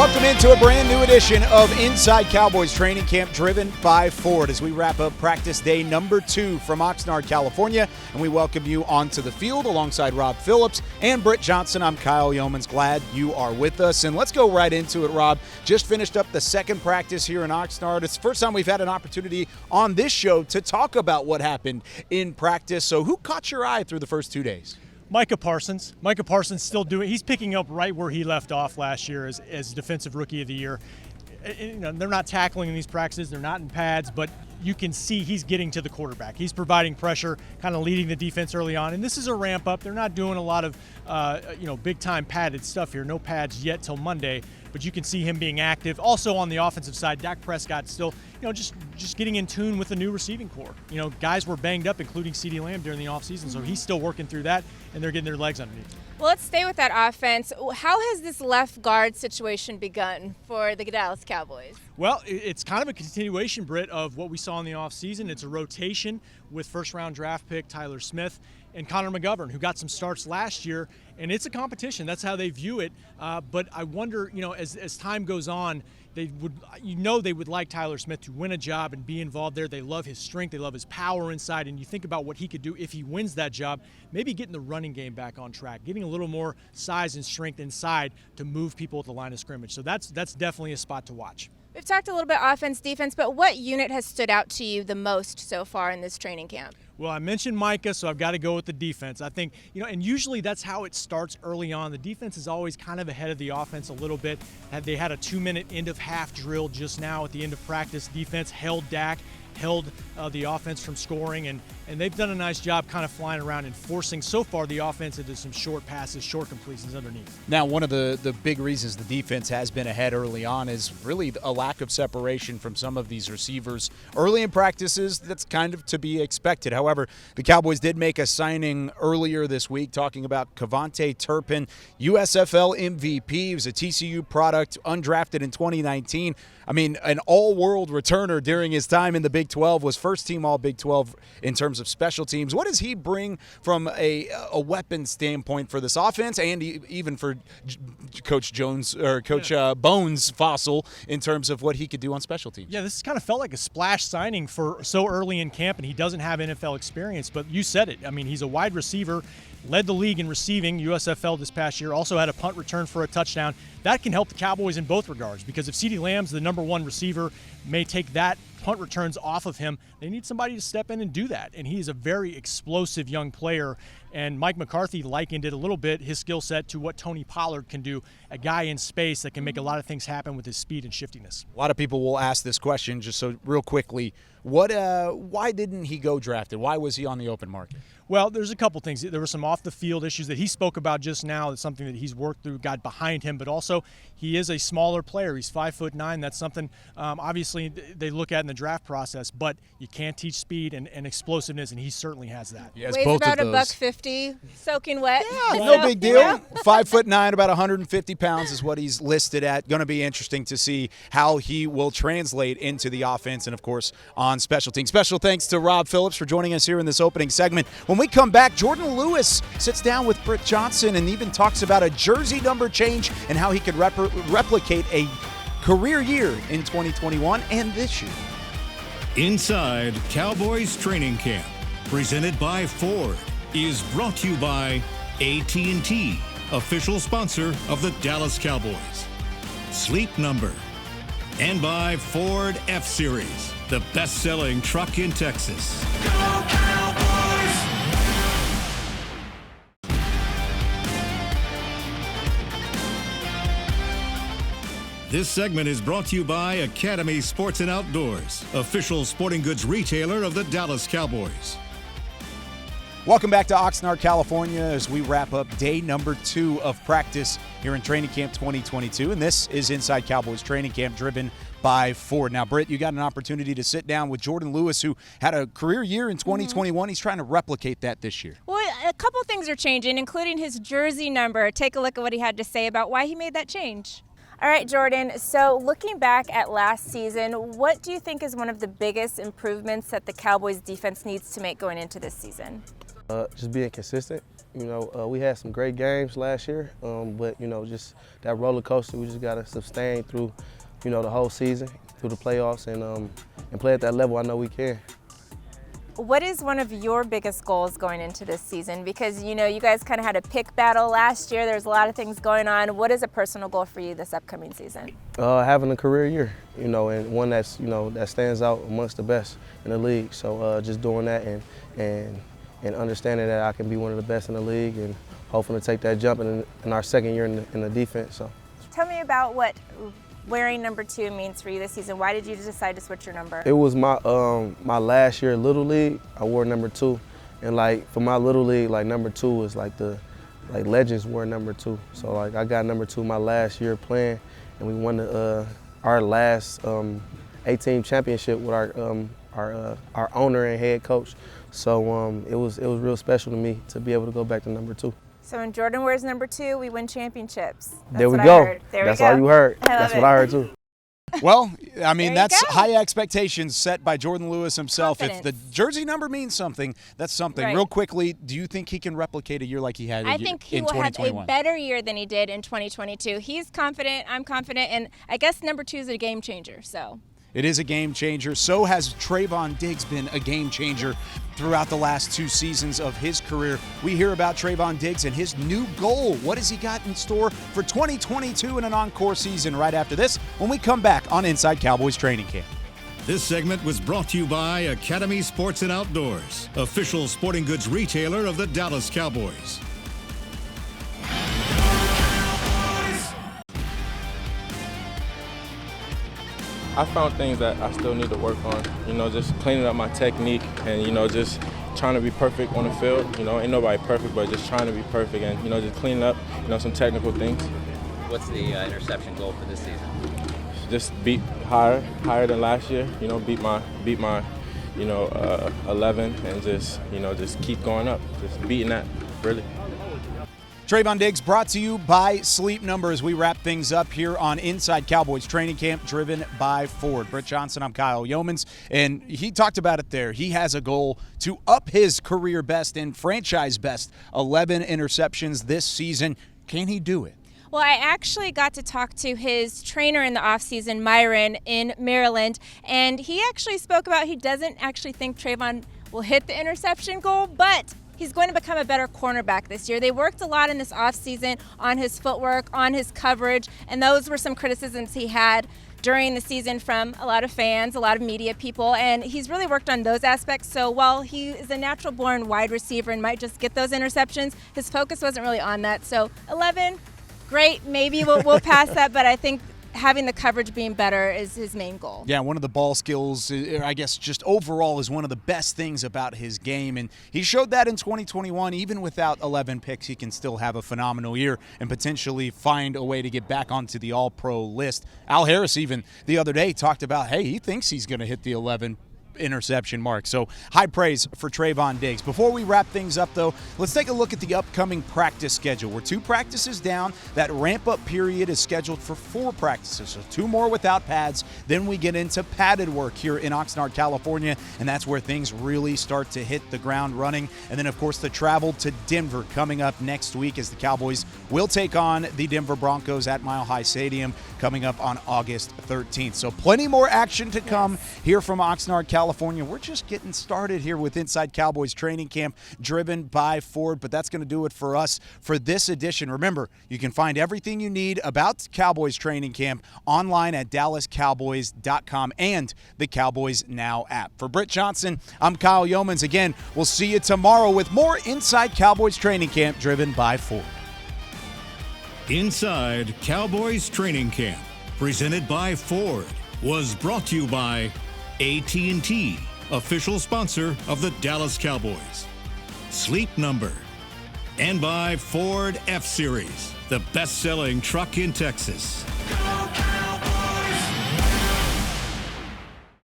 Welcome into a brand new edition of Inside Cowboys Training Camp, driven by Ford, as we wrap up practice day number 2 from Oxnard, California, and we welcome you onto the field alongside Rob Phillips and Britt Johnson. I'm Kyle Yeomans. Glad you are with us, and let's go right into it, Rob. Just finished up the second practice here in Oxnard. It's the first time we've had an opportunity on this show to talk about what happened in practice. So who caught your eye through the first 2 days? Micah Parsons. Micah Parsons still doing. He's picking up right where he left off last year as Defensive Rookie of the Year. You know, they're not tackling in these practices. They're not in pads, but you can see he's getting to the quarterback. He's providing pressure, kind of leading the defense early on. And this is a ramp up. They're not doing a lot of, big time padded stuff here. No pads yet till Monday, but you can see him being active. Also on the offensive side, Dak Prescott still, just getting in tune with the new receiving core. Guys were banged up, including CeeDee Lamb during the offseason, so he's still working through that, and they're getting their legs underneath. Well, let's stay with that offense. How has this left guard situation begun for the Dallas Cowboys? Well, it's kind of a continuation, Britt, of what we saw in the offseason. It's a rotation with first-round draft pick Tyler Smith and Connor McGovern, who got some starts last year, and it's a competition. That's how they view it. But I wonder, as time goes on, they would like Tyler Smith to win a job and be involved there. They love his strength. They love his power inside. And you think about what he could do if he wins that job, maybe getting the running game back on track, getting a little more size and strength inside to move people at the line of scrimmage. So that's definitely a spot to watch. We've talked a little bit offense, defense, but what unit has stood out to you the most so far in this training camp? Well, I mentioned Micah, so I've got to go with the defense. I think, and usually that's how it starts early on. The defense is always kind of ahead of the offense a little bit. They had a 2-minute end of half drill just now at the end of practice. Defense held Dak, held the offense from scoring, and they've done a nice job kind of flying around and forcing so far the offense into some short passes, short completions underneath. Now, one of the big reasons the defense has been ahead early on is really a lack of separation from some of these receivers. Early in practices, that's kind of to be expected. However, the Cowboys did make a signing earlier this week talking about Kevontae Turpin, USFL MVP. He was a TCU product, undrafted in 2019. I mean, an all-world returner during his time in the Big 12, was first-team All-Big 12 in terms of special teams. What does he bring from a weapon standpoint for this offense and even for Coach Jones or Coach Bones Fossil in terms of what he could do on special teams? Yeah, this kind of felt like a splash signing for so early in camp, and he doesn't have NFL experience, but you said it. I mean, he's a wide receiver, led the league in receiving, USFL this past year, also had a punt return for a touchdown. That can help the Cowboys in both regards, because if CeeDee Lamb's the number one receiver, may take that punt returns off of him, they need somebody to step in and do that. And he is a very explosive young player. And Mike McCarthy likened it a little bit, his skill set, to what Tony Pollard can do, a guy in space that can make a lot of things happen with his speed and shiftiness. A lot of people will ask this question, just so real quickly. Why didn't he go drafted? Why was he on the open market? Well, there's a couple things. There were some off-the-field issues that he spoke about just now. That's something that he's worked through, got behind him. But also, he is a smaller player. He's 5'9". That's something, obviously, they look at in the draft process. But you can't teach speed and explosiveness, and he certainly has that. He has Weighs both about of those. $150, soaking wet. Yeah, no big deal. 5'9", about 150 pounds is what he's listed at. Going to be interesting to see how he will translate into the offense and, of course, on special teams. Special thanks to Rob Phillips for joining us here in this opening segment. When we come back, Jourdan Lewis sits down with Britt Johnson and even talks about a jersey number change and how he could replicate a career year in 2021 and this year. Inside Cowboys Training Camp, presented by Ford, is brought to you by AT&T, official sponsor of the Dallas Cowboys. Sleep Number, and by Ford F-Series, the best-selling truck in Texas. Go Cowboys! This segment is brought to you by Academy Sports and Outdoors, official sporting goods retailer of the Dallas Cowboys. Welcome back to Oxnard, California, as we wrap up day number 2 of practice here in Training Camp 2022. And this is Inside Cowboys Training Camp, driven by Ford. Now, Britt, you got an opportunity to sit down with Jourdan Lewis, who had a career year in 2021. He's trying to replicate that this year. Well, a couple things are changing, including his jersey number. Take a look at what he had to say about why he made that change. All right, Jourdan, so looking back at last season, what do you think is one of the biggest improvements that the Cowboys defense needs to make going into this season? Just being consistent. We had some great games last year, but just that roller coaster. We just got to sustain through, the whole season, through the playoffs, and play at that level. I know we can. What is one of your biggest goals going into this season? Because you guys kind of had a pick battle last year. There's a lot of things going on. What is a personal goal for you this upcoming season? Having a career year, and one that's that stands out amongst the best in the league. So just doing that and understanding that I can be one of the best in the league, and hoping to take that jump in our second year in the defense. So, tell me about what wearing number 2 means for you this season. Why did you decide to switch your number? It was my my last year Little League. I wore number 2, and for my Little League, number 2 was legends wore number 2. So I got number 2 my last year playing, and we won our last A-team championship with our owner and head coach. So it was real special to me to be able to go back to number 2. So when Jourdan wears number 2, we win championships. There we go. That's all you heard. That's what I heard too. Well, I mean, that's go. high expectations set by Jourdan Lewis himself. Confidence. If the jersey number means something, that's something. Right. Real quickly, do you think he can replicate a year like he had I think he in will have 2021? a better year than he did in 2022. He's confident, I'm confident, and I guess number 2 is a game changer. So It is a game changer. So has Trevon Diggs been a game changer throughout the last 2 seasons of his career. We hear about Trevon Diggs and his new goal. What has he got in store for 2022 in an encore season right after this when we come back on Inside Cowboys Training Camp. This segment was brought to you by Academy Sports and Outdoors, official sporting goods retailer of the Dallas Cowboys. I found things that I still need to work on, just cleaning up my technique and, just trying to be perfect on the field. Ain't nobody perfect, but just trying to be perfect and, just cleaning up, some technical things. What's the interception goal for this season? Just beat higher than last year, beat my 11 and just keep going up, just beating that, really. Trevon Diggs brought to you by Sleep Number as we wrap things up here on Inside Cowboys Training Camp, driven by Ford. Britt Johnson, I'm Kyle Yeomans, and he talked about it there. He has a goal to up his career best and franchise best 11 interceptions this season. Can he do it? Well, I actually got to talk to his trainer in the offseason, Myron, in Maryland, and he actually spoke about he doesn't actually think Trevon will hit the interception goal, but he's going to become a better cornerback this year. They worked a lot in this offseason on his footwork, on his coverage, and those were some criticisms he had during the season from a lot of fans, a lot of media people, and he's really worked on those aspects. So while he is a natural-born wide receiver and might just get those interceptions, his focus wasn't really on that. So 11, great. Maybe we'll pass that, but I think having the coverage being better is his main goal. Yeah, one of the ball skills, I guess just overall, is one of the best things about his game. And he showed that in 2021. Even without 11 picks, he can still have a phenomenal year and potentially find a way to get back onto the All-Pro list. Al Harris even the other day talked about, hey, he thinks he's going to hit the 11 interception mark. So high praise for Trevon Diggs. Before we wrap things up, though, let's take a look at the upcoming practice schedule. We're 2 practices down. That ramp-up period is scheduled for 4 practices, so 2 more without pads. Then we get into padded work here in Oxnard, California, and that's where things really start to hit the ground running. And then, of course, the travel to Denver coming up next week as the Cowboys will take on the Denver Broncos at Mile High Stadium coming up on August 13th. So plenty more action to come here from Oxnard, California. We're just getting started here with Inside Cowboys Training Camp, driven by Ford, but that's going to do it for us for this edition. Remember, you can find everything you need about Cowboys Training Camp online at DallasCowboys.com and the Cowboys Now app. For Britt Johnson, I'm Kyle Yeomans. Again, we'll see you tomorrow with more Inside Cowboys Training Camp, driven by Ford. Inside Cowboys Training Camp, presented by Ford, was brought to you by AT&T, official sponsor of the Dallas Cowboys. Sleep Number, and by Ford F-Series, the best-selling truck in Texas.